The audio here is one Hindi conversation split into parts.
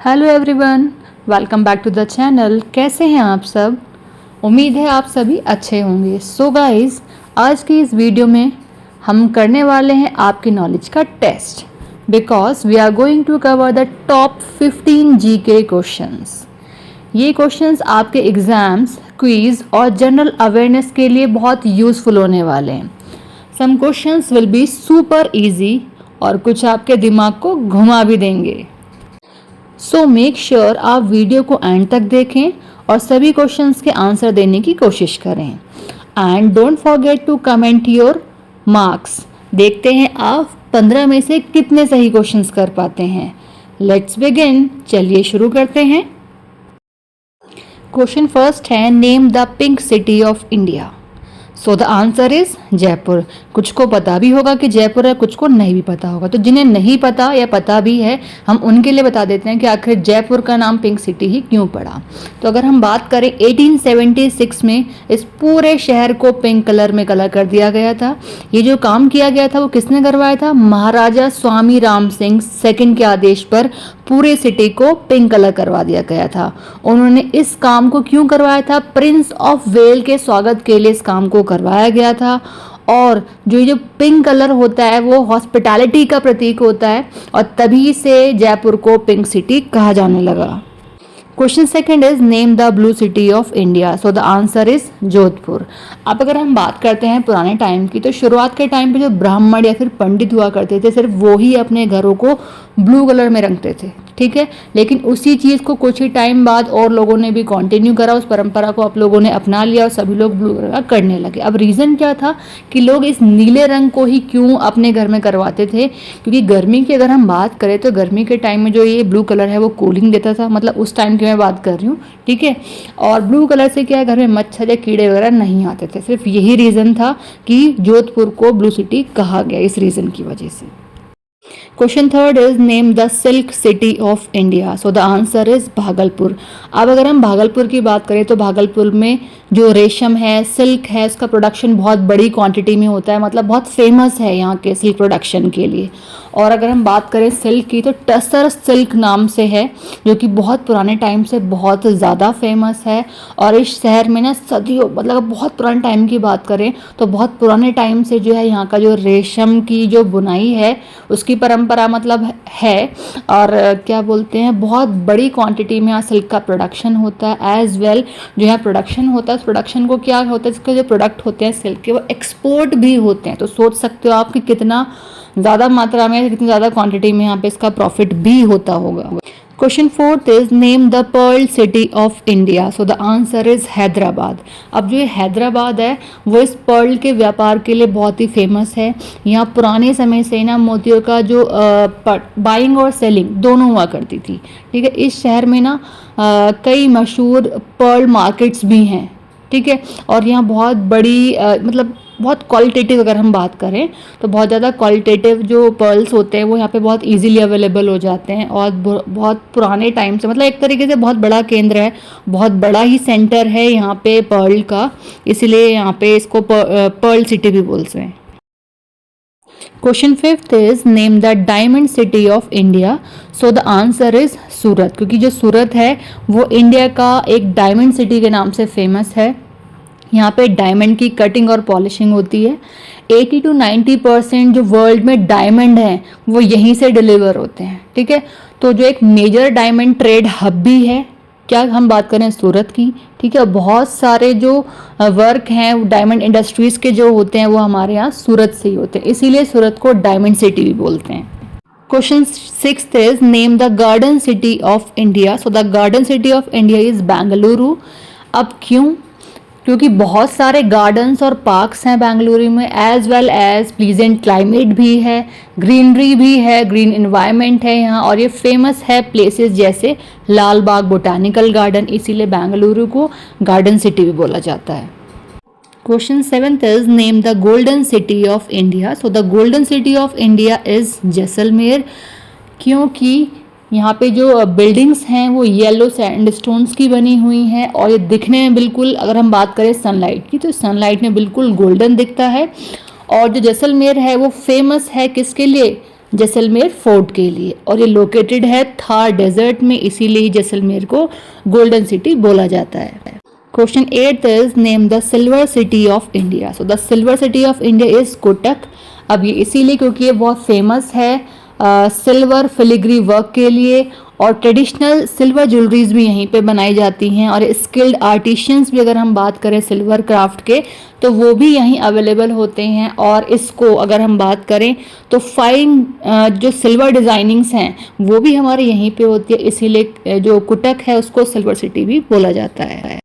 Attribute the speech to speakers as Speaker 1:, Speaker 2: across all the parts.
Speaker 1: Hello everyone, welcome back to the channel. कैसे हैं आप सब? उम्मीद है आप सभी अच्छे होंगे। सो गाइस, आज की इस वीडियो में हम करने वाले हैं आपकी नॉलेज का test, because we are going to cover the top 15 GK questions. ये क्वेश्चंस आपके एग्जाम्स, क्विज और जनरल अवेयरनेस के लिए बहुत यूज़फुल होने वाले हैं। Some questions will be super easy और कुछ आपके दिमाग को घुमा भी देंगे। सो मेक श्योर आप वीडियो को एंड तक देखें और सभी क्वेश्चंस के आंसर देने की कोशिश करें। And don't forget to comment your marks. देखते हैं आप 15 में से कितने सही क्वेश्चंस कर पाते हैं। Let's begin. चलिए शुरू करते हैं। क्वेश्चन फर्स्ट है, name the pink city of India. So the answer is Jaipur. कुछ को पता भी होगा कि जयपुर है, कुछ को नहीं भी पता होगा। तो जिन्हें नहीं पता या पता भी है, हम उनके लिए बता देते हैं कि आखिर जयपुर का नाम पिंक सिटी ही क्यों पड़ा। तो अगर हम बात करें 1876 में इस पूरे शहर को पिंक कलर में कलर कर दिया गया था। ये जो काम किया गया था वो किसने करवाया था? महाराजा स्वामी राम सिंह सेकंड के आदेश पर पूरे सिटी को पिंक कलर करवा दिया गया था। उन्होंने इस काम को क्यों करवाया था? प्रिंस ऑफ वेल के स्वागत के लिए इस काम को करवाया गया था। और जो पिंक कलर होता है वो हॉस्पिटैलिटी का प्रतीक होता है और तभी से जयपुर को पिंक सिटी कहा जाने लगा। Question second is, name the blue city of India. So the answer is Jodhpur. अब अगर हम बात करते हैं पुराने टाइम की, तो शुरुआत के टाइम पे जो ब्राह्मण या फिर पंडित हुआ करते थे, सिर्फ वो ही अपने घरों को ब्लू कलर में रंगते थे, ठीक है। लेकिन उसी चीज़ को कुछ ही टाइम बाद और लोगों ने भी कंटिन्यू करा, उस परंपरा को आप लोगों ने अपना लिया और सभी लोग ब्लू कलर का करने लगे। अब रीज़न क्या था कि लोग इस नीले रंग को ही क्यों अपने घर में करवाते थे? क्योंकि गर्मी की अगर हम बात करें तो गर्मी के टाइम में जो ये ब्लू कलर है वो कूलिंग देता था, मतलब उस टाइम की मैं बात कर रही हूँ, ठीक है। और ब्लू कलर से क्या है, घर में मच्छर या कीड़े वगैरह नहीं आते थे। सिर्फ यही रीज़न था कि जोधपुर को ब्लू सिटी कहा गया, इस रीज़न की वजह से। Question third is, name the silk city of India. So the answer is Bhagalpur. अब अगर हम भागलपुर की बात करें तो भागलपुर में जो रेशम है, सिल्क है, उसका प्रोडक्शन बहुत बड़ी क्वांटिटी में होता है, मतलब बहुत फेमस है यहाँ के सिल्क प्रोडक्शन के लिए। और अगर हम बात करें सिल्क की तो टसर सिल्क नाम से है, जो कि बहुत पुराने टाइम से बहुत ज़्यादा फेमस है। और इस शहर में ना सदियों, मतलब बहुत पुराने टाइम की बात करें तो बहुत पुराने टाइम से जो है यहाँ का जो रेशम की जो बुनाई है उसकी परंपरा मतलब है। और क्या बोलते हैं, बहुत बड़ी क्वांटिटी में यहाँ सिल्क का प्रोडक्शन होता है। एज वेल जो यहाँ प्रोडक्शन होता है, उस प्रोडक्शन को क्या होता है, इसके जो प्रोडक्ट होते हैं सिल्क के वो एक्सपोर्ट भी होते हैं। तो सोच सकते हो आप कि कितना ज़्यादा मात्रा में, कितनी ज़्यादा क्वांटिटी में यहाँ पे इसका प्रॉफिट भी होता होगा। Question fourth is, name the pearl city of India. So the answer is Hyderabad. अब जो ये हैदराबाद है वो इस पर्ल के व्यापार के लिए बहुत ही फेमस है। यहाँ पुराने समय से ना मोतियों का जो बाइंग और सेलिंग दोनों हुआ करती थी, ठीक है। इस शहर में ना कई मशहूर पर्ल मार्केट्स भी हैं, ठीक है। और यहाँ बहुत बड़ी मतलब बहुत क्वालिटेटिव अगर हम बात करें तो बहुत ज़्यादा क्वालिटेटिव जो पर्ल्स होते हैं वो यहाँ पे बहुत इजीली अवेलेबल हो जाते हैं। और बहुत पुराने टाइम से, मतलब एक तरीके से बहुत बड़ा केंद्र है, बहुत बड़ा ही सेंटर है यहाँ पे पर्ल का, इसलिए यहाँ पे इसको पर्ल सिटी भी बोलते हैं। Question fifth is, name the diamond city of India. So the answer is Surat, क्योंकि जो सूरत है वो इंडिया का एक डायमंड सिटी के नाम से फेमस है। यहाँ पे डायमंड की कटिंग और पॉलिशिंग होती है। 80 to 90% जो वर्ल्ड में डायमंड हैं वो यहीं से डिलीवर होते हैं, ठीक है। तो जो एक मेजर डायमंड ट्रेड हब भी है, क्या हम बात करें सूरत की, ठीक है। बहुत सारे जो वर्क हैं डायमंड इंडस्ट्रीज़ के जो होते हैं वो हमारे यहाँ सूरत से ही होते हैं, इसीलिए सूरत को डायमंड सिटी भी बोलते हैं। Question sixth is, name the garden city of India. So the garden city of India is Bengaluru. अब क्यों? क्योंकि बहुत सारे गार्डन्स और पार्क्स हैं बेंगलुरु में, as well as pleasant climate भी है, ग्रीनरी भी है, ग्रीन इन्वायरमेंट है यहाँ। और ये फेमस है प्लेसेस जैसे लाल बाग बोटानिकल गार्डन, इसीलिए बेंगलुरु को गार्डन सिटी भी बोला जाता है। Question seventh is, name the golden city of India. So the golden city of India is Jaisalmer. क्योंकि यहाँ पे जो बिल्डिंग्स हैं वो येलो सैंडस्टोन्स की बनी हुई हैं और ये दिखने में बिल्कुल, अगर हम बात करें सनलाइट की तो सनलाइट में बिल्कुल गोल्डन दिखता है। और जो जैसलमेर है वो फेमस है किसके लिए? जैसलमेर फोर्ट के लिए, और ये लोकेटेड है थार डेजर्ट में, इसीलिए जैसलमेर को गोल्डन सिटी बोला जाता है। Question 8 is name the silver city of India. So the silver city of India is Kotak. अब ये इसीलिए क्योंकि ये बहुत फेमस है सिल्वर फिलिग्री वर्क के लिए, और ट्रेडिशनल सिल्वर ज्वेलरीज भी यहीं पे बनाई जाती हैं, और स्किल्ड आर्टिशियंस भी अगर हम बात करें सिल्वर क्राफ्ट के तो वो भी यहीं अवेलेबल होते हैं। और इसको अगर हम बात करें तो फाइन जो सिल्वर डिज़ाइनिंग्स हैं वो भी हमारे यहीं पे होती है, इसीलिए जो कुटक है उसको सिल्वर सिटी भी बोला जाता है।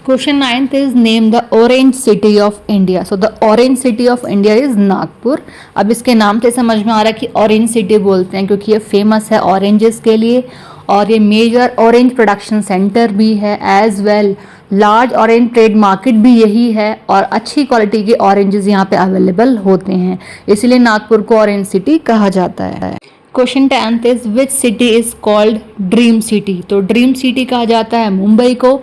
Speaker 1: Question 9th is name the orange city of India. So the orange city of India is Nagpur. अब इसके नाम से समझ में आ रहा है कि ऑरेंज सिटी बोलते हैं क्योंकि ये फेमस है ऑरेंजेस के लिए, और ये मेजर ऑरेंज प्रोडक्शन सेंटर भी है, as well large orange trade market भी यही है, और अच्छी क्वालिटी के ऑरेंजेस यहाँ पे अवेलेबल होते हैं, इसलिए नागपुर को ऑरेंज सिटी कहा जाता है। Question 10th is which city is called dream city. तो ड्रीम सिटी कहा जाता है मुंबई को।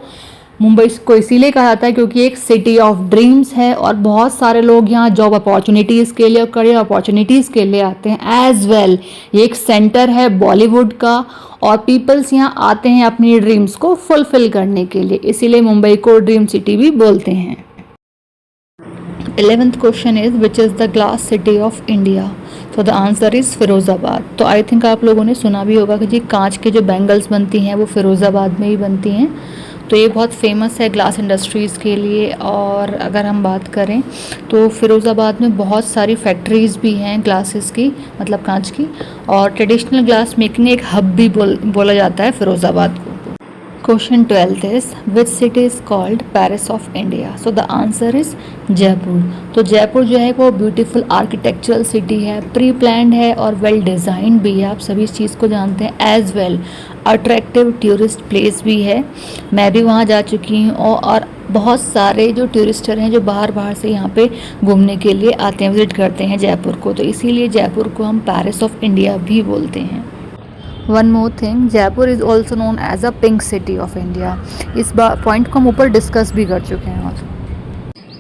Speaker 1: मुंबई को इसीलिए कहा जाता है क्योंकि एक सिटी ऑफ ड्रीम्स है, और बहुत सारे लोग यहाँ जॉब अपॉर्चुनिटीज़ के लिए और करियर अपॉर्चुनिटीज़ के लिए आते हैं। एज वेल ये एक सेंटर है बॉलीवुड का, और पीपल्स यहाँ आते हैं अपनी ड्रीम्स को फुलफिल करने के लिए, इसीलिए मुंबई को ड्रीम सिटी भी बोलते हैं। 11th question is which is the glass city of India. तो द आंसर इज़ फिरोज़ाबाद। तो आई थिंक आप लोगों ने सुना भी होगा कि जी कांच के जो बैंगल्स बनती हैं वो फिरोज़ाबाद में ही बनती हैं, तो ये बहुत फेमस है ग्लास इंडस्ट्रीज़ के लिए। और अगर हम बात करें तो फिरोज़ाबाद में बहुत सारी फैक्ट्रीज़ भी हैं ग्लासेस की, मतलब कांच की, और ट्रेडिशनल ग्लास मेकिंग एक हब भी बोला जाता है फिरोज़ाबाद को। Question 12th is which city is called Paris of India. So the answer is Jaipur. तो जयपुर जो है वो ब्यूटीफुल आर्किटेक्चरल सिटी है, प्री प्लान्ड है और वेल डिज़ाइंड भी है, आप सभी इस चीज़ को जानते हैं। As well attractive tourist place भी है, मैं भी वहाँ जा चुकी हूँ, और बहुत सारे जो टूरिस्टर हैं जो बाहर से यहाँ पे घूमने के लिए आते हैं, विजिट करते हैं जयपुर को, तो इसीलिए जयपुर को हम पेरिस ऑफ इंडिया भी बोलते हैं। One more thing, Jaipur is also known as a pink city of India. इस पॉइंट को हम ऊपर डिस्कस भी कर चुके हैं। और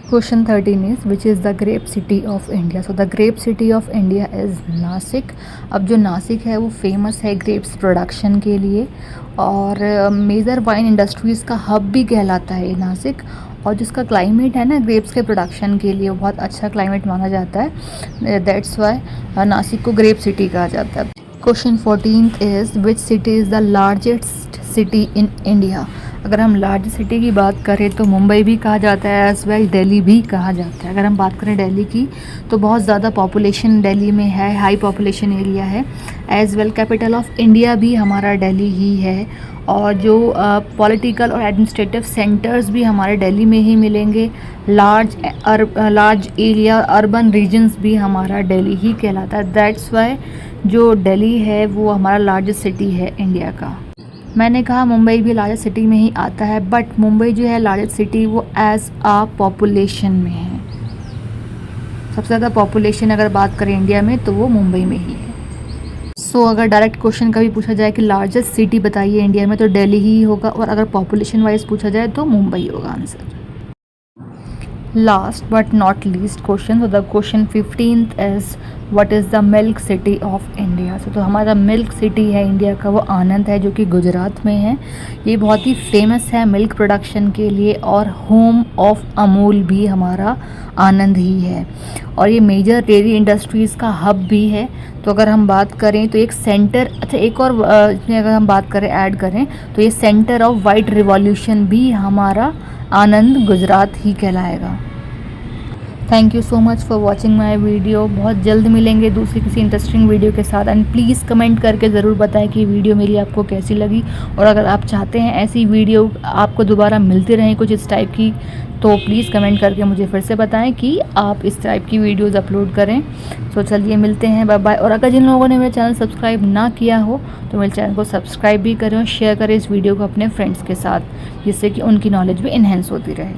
Speaker 1: question 13 is which is the grape city of India. So the grape city of India is Nashik. अब जो नासिक है वो फेमस है ग्रेप्स प्रोडक्शन के लिए, और मेजर वाइन इंडस्ट्रीज़ का हब भी कहलाता है ये नासिक, और जिसका क्लाइमेट है ना ग्रेप्स के प्रोडक्शन के लिए बहुत अच्छा क्लाइमेट माना जाता है, दैट्स वाई नासिक को ग्रेप सिटी कहा जाता है। Question 14th is which city is the largest city in India. अगर हम लार्ज सिटी की बात करें तो मुंबई भी कहा जाता है, एज वेल दिल्ली भी कहा जाता है। अगर हम बात करें दिल्ली की तो बहुत ज़्यादा पॉपुलेशन दिल्ली में है, हाई पॉपुलेशन एरिया है। As well capital of India भी हमारा दिल्ली ही है, और जो पॉलिटिकल और एडमिनिस्ट्रेटिव सेंटर्स भी हमारे दिल्ली में ही मिलेंगे। लार्ज एरिया अर्बन रीजन्स भी हमारा दिल्ली ही कहलाता है, दैट्स वाई जो दिल्ली है वो हमारा लार्जेस्ट सिटी है इंडिया का। मैंने कहा मुंबई भी लार्जेस्ट सिटी में ही आता है, बट मुंबई जो है लार्जेस्ट सिटी वो एज आ पॉपुलेशन में है। सबसे ज़्यादा पॉपुलेशन अगर बात करें इंडिया में तो वो मुंबई में ही है। सो अगर डायरेक्ट क्वेश्चन कभी पूछा जाए कि लार्जेस्ट सिटी बताइए इंडिया में तो दिल्ली ही होगा, और अगर पॉपुलेशन वाइज पूछा जाए तो मुंबई होगा answer. Last but not least question, तो the question 15th is what is the milk city of India. तो हमारा मिल्क सिटी है इंडिया का वो आनंद है, जो कि गुजरात में है। ये बहुत ही फेमस है मिल्क प्रोडक्शन के लिए, और होम ऑफ अमूल भी हमारा आनंद ही है, और ये मेजर डेयरी इंडस्ट्रीज़ का हब भी है। तो अगर हम बात करें तो एक सेंटर, अच्छा एक और इसमें अगर हम बात करें ऐड करें तो ये सेंटर ऑफ वाइट रिवॉल्यूशन भी हमारा आनंद गुजरात ही कहलाएगा। Thank you so much for watching my video. बहुत जल्द मिलेंगे दूसरी किसी इंटरेस्टिंग वीडियो के साथ, एंड प्लीज़ कमेंट करके ज़रूर बताएं कि वीडियो मेरी आपको कैसी लगी, और अगर आप चाहते हैं ऐसी वीडियो आपको दोबारा मिलती रहें कुछ इस टाइप की, तो प्लीज़ कमेंट करके मुझे फिर से बताएं कि आप इस टाइप की वीडियोज़ अपलोड करें। तो चलिए मिलते हैं, बाय बाय। और अगर जिन लोगों ने मेरा चैनल सब्सक्राइब ना किया हो तो मेरे चैनल को सब्सक्राइब भी करें और शेयर करें इस वीडियो को अपने फ्रेंड्स के साथ, जिससे कि उनकी नॉलेज भी इन्हेंस होती रहे।